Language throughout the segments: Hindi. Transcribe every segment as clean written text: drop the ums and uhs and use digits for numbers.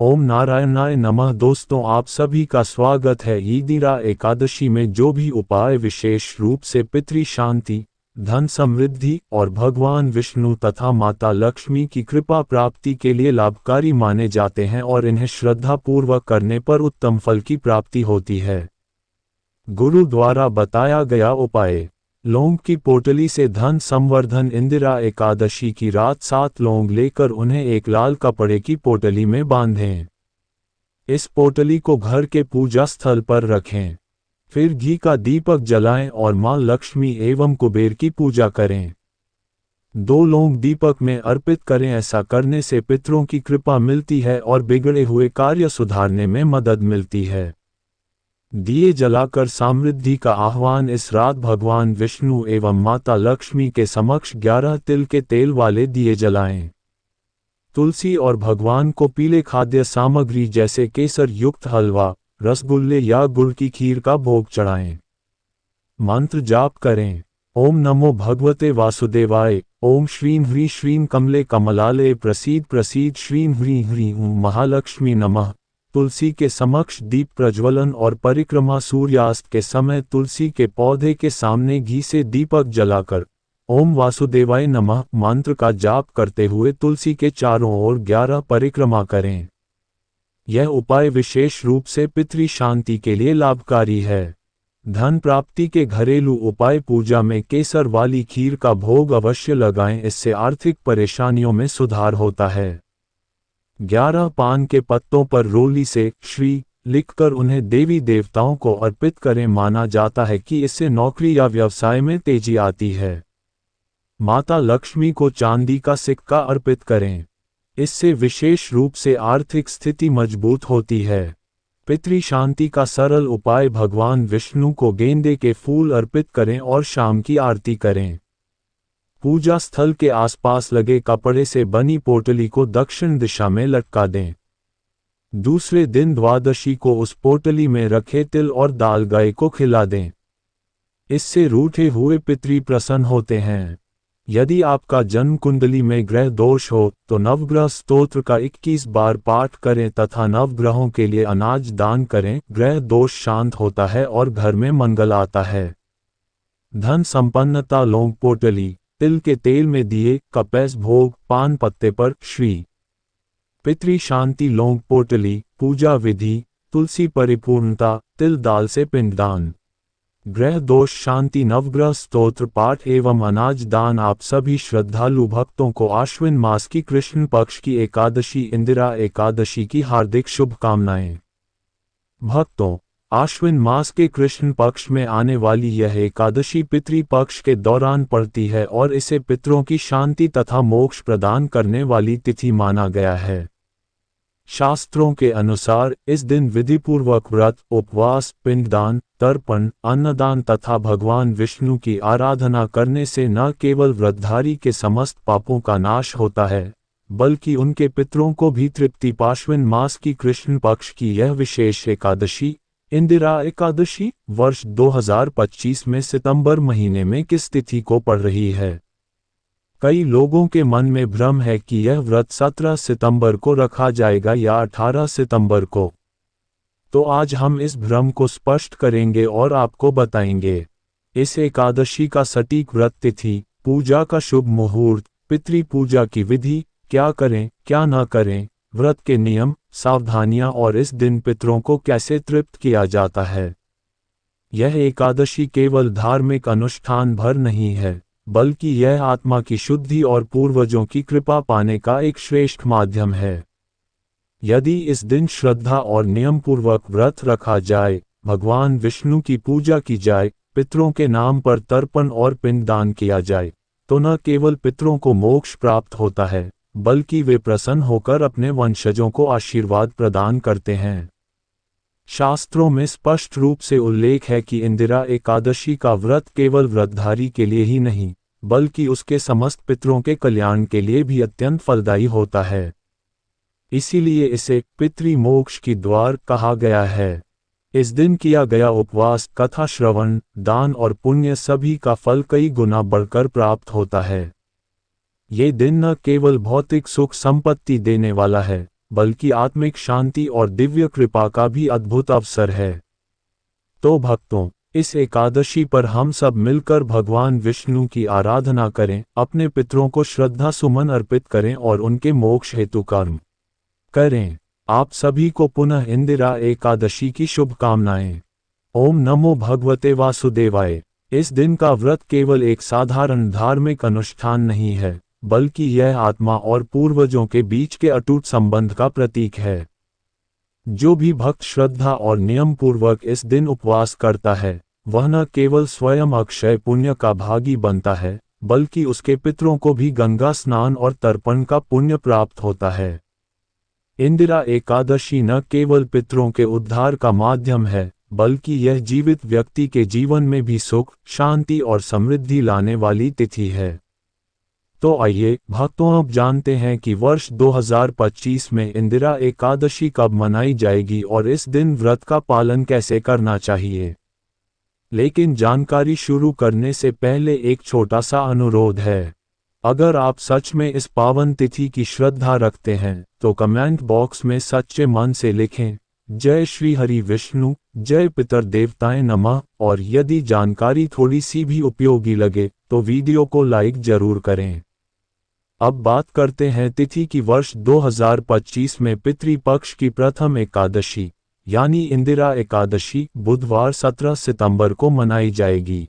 ओम नारायणाय नमः। दोस्तों, आप सभी का स्वागत है। ईदिरा एकादशी में जो भी उपाय विशेष रूप से पितृ शांति, धन समृद्धि और भगवान विष्णु तथा माता लक्ष्मी की कृपा प्राप्ति के लिए लाभकारी माने जाते हैं और इन्हें श्रद्धापूर्वक करने पर उत्तम फल की प्राप्ति होती है। गुरु द्वारा बताया गया उपाय। लौंग की पोटली से धन संवर्धन। इंदिरा एकादशी की रात 7 लौंग लेकर उन्हें एक लाल कपड़े की पोटली में बांधें। इस पोटली को घर के पूजा स्थल पर रखें। फिर घी का दीपक जलाएं और मां लक्ष्मी एवं कुबेर की पूजा करें। 2 लौंग दीपक में अर्पित करें। ऐसा करने से पितरों की कृपा मिलती है और बिगड़े हुए कार्य सुधारने में मदद मिलती है। दिए जलाकर समृद्धि का आह्वान। इस रात भगवान विष्णु एवं माता लक्ष्मी के समक्ष 11 तिल के तेल वाले दिए जलाएं। तुलसी और भगवान को पीले खाद्य सामग्री जैसे केसर युक्त हलवा, रसगुल्ले या गुड़ की खीर का भोग चढ़ाएं। मंत्र जाप करें। ओम नमो भगवते वासुदेवाय। ओम श्रीं ह्रीं श्रीं कमले कमलालये प्रसीद प्रसीद श्रीं ह्रीं ह्रीं ओम महालक्ष्मी नमः। तुलसी के समक्ष दीप प्रज्वलन और परिक्रमा। सूर्यास्त के समय तुलसी के पौधे के सामने घी से दीपक जलाकर ओम वासुदेवाय नमः मंत्र का जाप करते हुए तुलसी के चारों ओर 11 परिक्रमा करें। यह उपाय विशेष रूप से पितृ शांति के लिए लाभकारी है। धन प्राप्ति के घरेलू उपाय। पूजा में केसर वाली खीर का भोग अवश्य लगाएं, इससे आर्थिक परेशानियों में सुधार होता है। 11 पान के पत्तों पर रोली से श्री लिखकर उन्हें देवी देवताओं को अर्पित करें। माना जाता है कि इससे नौकरी या व्यवसाय में तेजी आती है। माता लक्ष्मी को चांदी का सिक्का अर्पित करें। इससे विशेष रूप से आर्थिक स्थिति मजबूत होती है। पितृ शांति का सरल उपाय। भगवान विष्णु को गेंदे के फूल अर्पित करें और शाम की आरती करें। पूजा स्थल के आसपास लगे कपड़े से बनी पोटली को दक्षिण दिशा में लटका दें। दूसरे दिन द्वादशी को उस पोटली में रखे तिल और दाल गाय को खिला दें। इससे रूठे हुए पितृ प्रसन्न होते हैं। यदि आपका जन्म कुंडली में ग्रह दोष हो तो नवग्रह स्तोत्र का 21 बार पाठ करें तथा नवग्रहों के लिए अनाज दान करें। ग्रह दोष शांत होता है और घर में मंगल आता है। धन संपन्नता। लौंग पोटली, तिल के तेल में दिए, कपैस भोग, पान पत्ते पर श्री। पितृ शांति। लौंग पोटली, पूजा विधि, तुलसी परिपूर्णता, तिल दाल से पिंडदान। ग्रह दोष शांति। नवग्रह स्तोत्र पाठ एवं अनाज दान। आप सभी श्रद्धालु भक्तों को आश्विन मास की कृष्ण पक्ष की एकादशी इंदिरा एकादशी की हार्दिक शुभकामनाएं। भक्तों, आश्विन मास के कृष्ण पक्ष में आने वाली यह एकादशी पितृ पक्ष के दौरान पड़ती है और इसे पितरों की शांति तथा मोक्ष प्रदान करने वाली तिथि माना गया है। शास्त्रों के अनुसार इस दिन विधिपूर्वक व्रत, उपवास, पिंडदान, तर्पण, अन्नदान तथा भगवान विष्णु की आराधना करने से न केवल व्रतधारी के समस्त पापों का नाश होता है, बल्कि उनके पितरों को भी तृप्ति। आश्विन मास की कृष्ण पक्ष की यह विशेष एकादशी इंदिरा एकादशी वर्ष 2025 में सितंबर महीने में किस तिथि को पड़ रही है? कई लोगों के मन में भ्रम है कि यह व्रत 17 सितंबर को रखा जाएगा या 18 सितंबर को। तो आज हम इस भ्रम को स्पष्ट करेंगे और आपको बताएंगे इस एकादशी का सटीक व्रत तिथि, पूजा का शुभ मुहूर्त, पितृ पूजा की विधि, क्या करें क्या न करें, व्रत के नियम, सावधानियां और इस दिन पितरों को कैसे तृप्त किया जाता है। यह एकादशी केवल धार्मिक अनुष्ठान भर नहीं है, बल्कि यह आत्मा की शुद्धि और पूर्वजों की कृपा पाने का एक श्रेष्ठ माध्यम है। यदि इस दिन श्रद्धा और नियम पूर्वक व्रत रखा जाए, भगवान विष्णु की पूजा की जाए, पितरों के नाम पर तर्पण और पिंडदान किया जाए, तो न केवल पितरों को मोक्ष प्राप्त होता है, बल्कि वे प्रसन्न होकर अपने वंशजों को आशीर्वाद प्रदान करते हैं। शास्त्रों में स्पष्ट रूप से उल्लेख है कि इंदिरा एकादशी का व्रत केवल व्रतधारी के लिए ही नहीं, बल्कि उसके समस्त पितरों के कल्याण के लिए भी अत्यंत फलदायी होता है। इसीलिए इसे पितृ मोक्ष की द्वार कहा गया है। इस दिन किया गया उपवास, कथा श्रवण, दान और पुण्य सभी का फल कई गुना बढ़कर प्राप्त होता है। ये दिन न केवल भौतिक सुख संपत्ति देने वाला है, बल्कि आत्मिक शांति और दिव्य कृपा का भी अद्भुत अवसर है। तो भक्तों, इस एकादशी पर हम सब मिलकर भगवान विष्णु की आराधना करें, अपने पितरों को श्रद्धा सुमन अर्पित करें और उनके मोक्ष हेतु कर्म करें। आप सभी को पुनः इंदिरा एकादशी की शुभकामनाएं। ओम नमो भगवते वासुदेवाय। इस दिन का व्रत केवल एक साधारण धार्मिक अनुष्ठान नहीं है, बल्कि यह आत्मा और पूर्वजों के बीच के अटूट संबंध का प्रतीक है। जो भी भक्त श्रद्धा और नियम पूर्वक इस दिन उपवास करता है, वह न केवल स्वयं अक्षय पुण्य का भागी बनता है, बल्कि उसके पितरों को भी गंगा स्नान और तर्पण का पुण्य प्राप्त होता है। इंदिरा एकादशी न केवल पितरों के उद्धार का माध्यम है, बल्कि यह जीवित व्यक्ति के जीवन में भी सुख, शांति और समृद्धि लाने वाली तिथि है। तो आइए भक्तों, अब जानते हैं कि वर्ष 2025 में इंदिरा एकादशी कब मनाई जाएगी और इस दिन व्रत का पालन कैसे करना चाहिए। लेकिन जानकारी शुरू करने से पहले एक छोटा सा अनुरोध है। अगर आप सच में इस पावन तिथि की श्रद्धा रखते हैं, तो कमेंट बॉक्स में सच्चे मन से लिखें, जय श्री हरि विष्णु, जय पितर देवताएं नमः। और यदि जानकारी थोड़ी सी भी उपयोगी लगे, तो वीडियो को लाइक जरूर करें। अब बात करते हैं तिथि की। वर्ष 2025 में पितृपक्ष की प्रथम एकादशी, यानी इंदिरा एकादशी, बुधवार 17 सितंबर को मनाई जाएगी।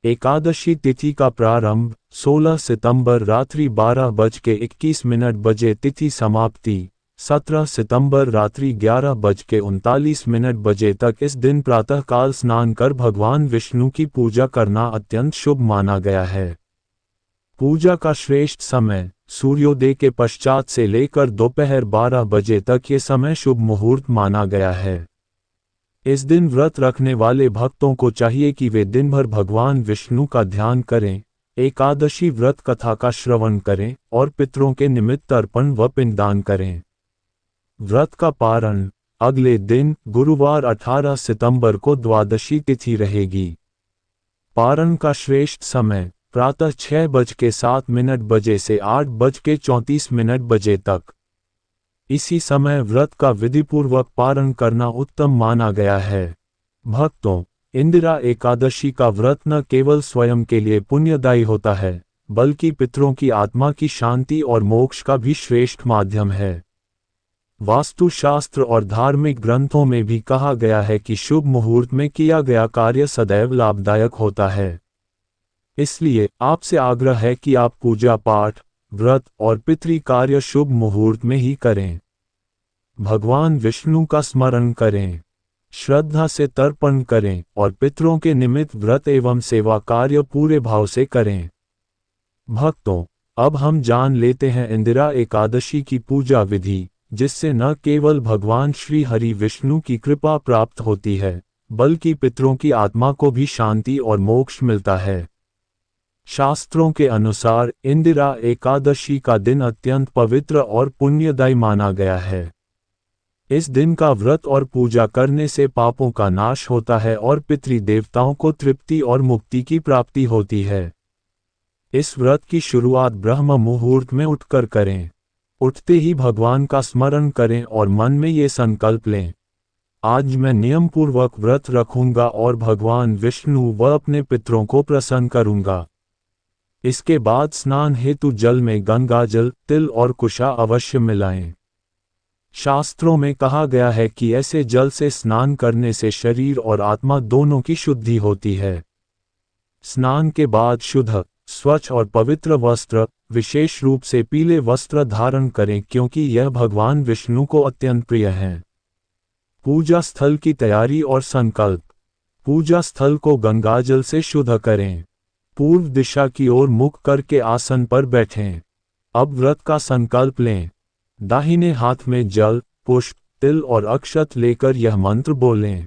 एकादशी तिथि का प्रारंभ 16 सितंबर रात्रि 12:21 बजे, तिथि समाप्ति 17 सितंबर रात्रि 11:39 बजे तक। इस दिन प्रातःकाल स्नान कर भगवान विष्णु की पूजा करना अत्यंत शुभ माना गया है। पूजा का श्रेष्ठ समय सूर्योदय के पश्चात से लेकर दोपहर 12 बजे तक ये समय शुभ मुहूर्त माना गया है। इस दिन व्रत रखने वाले भक्तों को चाहिए कि वे दिन भर भगवान विष्णु का ध्यान करें, एकादशी व्रत कथा का श्रवण करें और पितरों के निमित्त तर्पण व पिंडदान करें। व्रत का पारण अगले दिन गुरुवार 18 सितंबर को द्वादशी तिथि रहेगी। पारण का श्रेष्ठ समय प्रातः 6:07 बजे से 8:34 बजे तक। इसी समय व्रत का विधिपूर्वक पारण करना उत्तम माना गया है। भक्तों, इंदिरा एकादशी का व्रत न केवल स्वयं के लिए पुण्यदायी होता है, बल्कि पितरों की आत्मा की शांति और मोक्ष का भी श्रेष्ठ माध्यम है। वास्तुशास्त्र और धार्मिक ग्रंथों में भी कहा गया है कि शुभ मुहूर्त में किया गया कार्य सदैव लाभदायक होता है। इसलिए आपसे आग्रह है कि आप पूजा पाठ, व्रत और पितृ कार्य शुभ मुहूर्त में ही करें। भगवान विष्णु का स्मरण करें, श्रद्धा से तर्पण करें और पितरों के निमित्त व्रत एवं सेवा कार्य पूरे भाव से करें। भक्तों, अब हम जान लेते हैं इंदिरा एकादशी की पूजा विधि, जिससे न केवल भगवान श्री हरि विष्णु की कृपा प्राप्त होती है, बल्कि पितरों की आत्मा को भी शांति और मोक्ष मिलता है। शास्त्रों के अनुसार इंदिरा एकादशी का दिन अत्यंत पवित्र और पुण्यदायी माना गया है। इस दिन का व्रत और पूजा करने से पापों का नाश होता है और पितृ देवताओं को तृप्ति और मुक्ति की प्राप्ति होती है। इस व्रत की शुरुआत ब्रह्म मुहूर्त में उठकर करें। उठते ही भगवान का स्मरण करें और मन में ये संकल्प लें, आज मैं नियम पूर्वक व्रत रखूंगा और भगवान विष्णु व अपने पितरों को प्रसन्न करूंगा। इसके बाद स्नान हेतु जल में गंगाजल, तिल और कुशा अवश्य मिलाएं। शास्त्रों में कहा गया है कि ऐसे जल से स्नान करने से शरीर और आत्मा दोनों की शुद्धि होती है। स्नान के बाद शुद्ध, स्वच्छ और पवित्र वस्त्र, विशेष रूप से पीले वस्त्र धारण करें, क्योंकि यह भगवान विष्णु को अत्यंत प्रिय हैं। पूजा स्थल की तैयारी और संकल्प। पूजा स्थल को गंगाजल से शुद्ध करें। पूर्व दिशा की ओर मुख करके आसन पर बैठें। अब व्रत का संकल्प लें। दाहिने हाथ में जल, पुष्प, तिल और अक्षत लेकर यह मंत्र बोलें,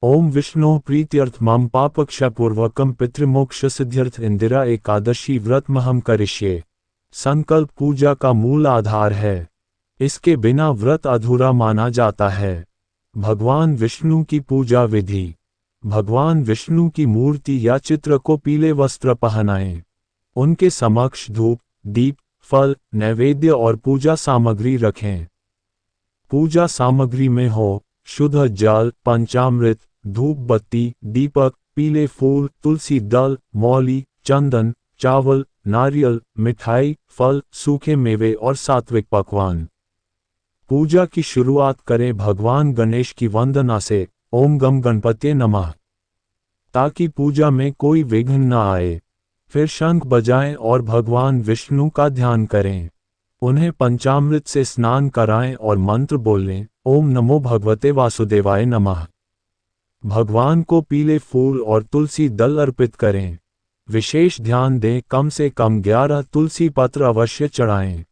ओम विष्णु प्रीत्यर्थ मम पापक्षयपूर्वकम पितृमोक्ष सिद्ध्यर्थ इंदिरा एकादशी व्रत महम करिष्ये। संकल्प पूजा का मूल आधार है। इसके बिना व्रत अधूरा माना जाता है। भगवान विष्णु की पूजा विधि। भगवान विष्णु की मूर्ति या चित्र को पीले वस्त्र पहनाएं। उनके समक्ष धूप, दीप, फल, नैवेद्य और पूजा सामग्री रखें। पूजा सामग्री में हो शुद्ध जल, पंचामृत, धूप बत्ती, दीपक, पीले फूल, तुलसी दल, मौली, चंदन, चावल, नारियल, मिठाई, फल, सूखे मेवे और सात्विक पकवान। पूजा की शुरुआत करें भगवान गणेश की वंदना से, ओम गम गणपतये नमः, ताकि पूजा में कोई विघ्न न आए। फिर शंख बजाएं और भगवान विष्णु का ध्यान करें। उन्हें पंचामृत से स्नान कराएं और मंत्र बोलें, ओम नमो भगवते वासुदेवाय नमः। भगवान को पीले फूल और तुलसी दल अर्पित करें। विशेष ध्यान दें, कम से कम 11 तुलसी पत्र अवश्य चढ़ाएं।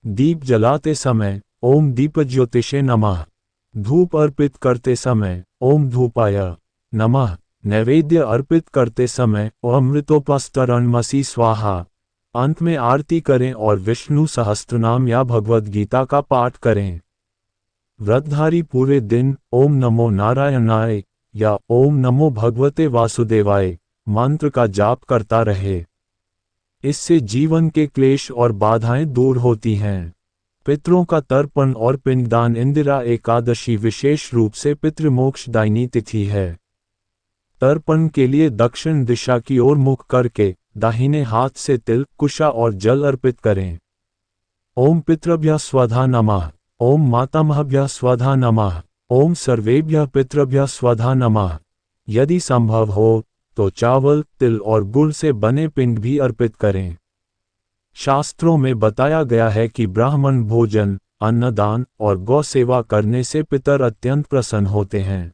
दीप जलाते समय ओम दीपज्योतिषे नमः। धूप अर्पित करते समय ओम धूपाय नमः। नैवेद्य अर्पित करते समय अमृतोपस्तरणमसि स्वाहा। अंत में आरती करें और विष्णु सहस्त्रनाम या भगवद गीता का पाठ करें। व्रतधारी पूरे दिन ओम नमो नारायणाय या ओम नमो भगवते वासुदेवाय मंत्र का जाप करता रहे। इससे जीवन के क्लेश और बाधाएं दूर होती हैं। पितरों का तर्पण और पिंडदान। इंदिरा एकादशी विशेष रूप से पितृमोक्षदायिनी तिथि है। तर्पण के लिए दक्षिण दिशा की ओर मुख करके दाहिने हाथ से तिल, कुशा और जल अर्पित करें। ओम पितृभ्यः स्वधा नमः। ओम मातामहभ्यः स्वधा नमः। ओम सर्वेभ्यः पितृभ्यः स्वधा नमः। यदि संभव हो तो चावल, तिल और गुड़ से बने पिंड भी अर्पित करें। शास्त्रों में बताया गया है कि ब्राह्मण भोजन, अन्नदान और गौ सेवा करने से पितर अत्यंत प्रसन्न होते हैं।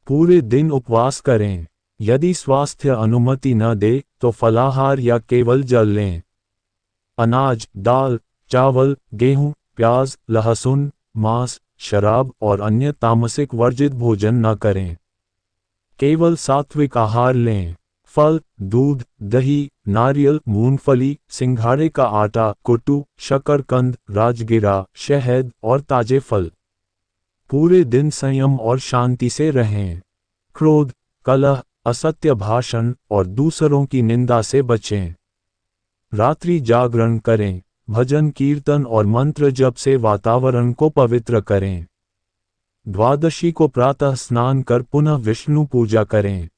पूरे दिन उपवास करें। यदि स्वास्थ्य अनुमति न दे तो फलाहार या केवल जल लें। अनाज, दाल, चावल, गेहूं, प्याज, लहसुन, मांस, शराब और अन्य तामसिक वर्जित भोजन न करें। केवल सात्विक आहार लें। फल, दूध, दही, नारियल, मूंगफली, सिंघाड़े का आटा, कुट्टू, शकरकंद, राजगिरा, शहद और ताजे फल। पूरे दिन संयम और शांति से रहें। क्रोध, कलह, असत्य भाषण और दूसरों की निंदा से बचें। रात्रि जागरण करें। भजन, कीर्तन और मंत्र जप से वातावरण को पवित्र करें। द्वादशी को प्रातः स्नान कर पुनः विष्णु पूजा करें।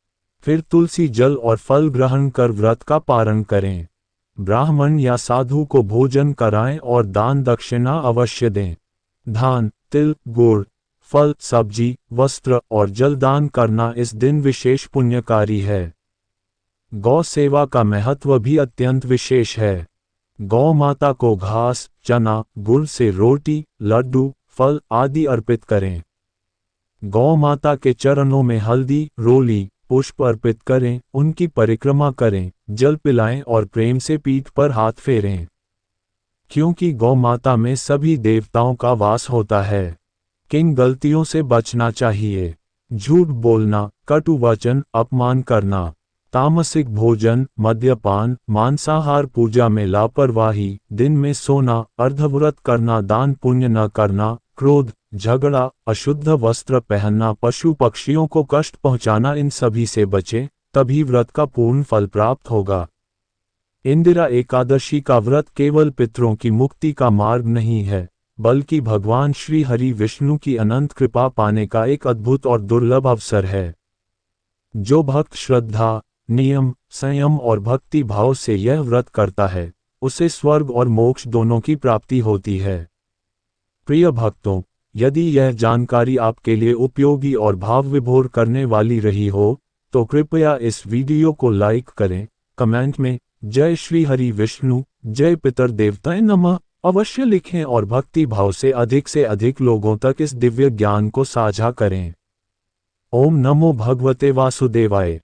फिर तुलसी जल और फल ग्रहण कर व्रत का पारण करें। ब्राह्मण या साधु को भोजन कराएं और दान दक्षिणा अवश्य दें। धान, तिल, गुड़, फल, सब्जी, वस्त्र और जल दान करना इस दिन विशेष पुण्यकारी है। गौ सेवा का महत्व भी अत्यंत विशेष है। गौ माता को घास, चना, गुड़ से रोटी, लड्डू, फल आदि अर्पित करें। गौ माता के चरणों में हल्दी, रोली, पुष्प अर्पित करें, उनकी परिक्रमा करें, जल पिलाएं और प्रेम से पीठ पर हाथ फेरें। क्योंकि गौ माता में सभी देवताओं का वास होता है। किन गलतियों से बचना चाहिए? झूठ बोलना, कटु वचन, अपमान करना, तामसिक भोजन, मद्यपान, मांसाहार, पूजा में लापरवाही, दिन में सोना, अर्धव्रत करना, दान पुण्य न करना, क्रोध, झगड़ा, अशुद्ध वस्त्र पहनना, पशु पक्षियों को कष्ट पहुंचाना, इन सभी से बचें, तभी व्रत का पूर्ण फल प्राप्त होगा। इंदिरा एकादशी का व्रत केवल पितरों की मुक्ति का मार्ग नहीं है, बल्कि भगवान श्री हरि विष्णु की अनंत कृपा पाने का एक अद्भुत और दुर्लभ अवसर है। जो भक्त श्रद्धा, नियम, संयम और भक्ति भाव से यह व्रत करता है, उसे स्वर्ग और मोक्ष दोनों की प्राप्ति होती है। प्रिय भक्तों, यदि यह जानकारी आपके लिए उपयोगी और भाव विभोर करने वाली रही हो, तो कृपया इस वीडियो को लाइक करें, कमेंट में जय श्री हरि विष्णु, जय पितर देवताय नमः अवश्य लिखें और भक्ति भाव से अधिक लोगों तक इस दिव्य ज्ञान को साझा करें। ओम नमो भगवते वासुदेवाय।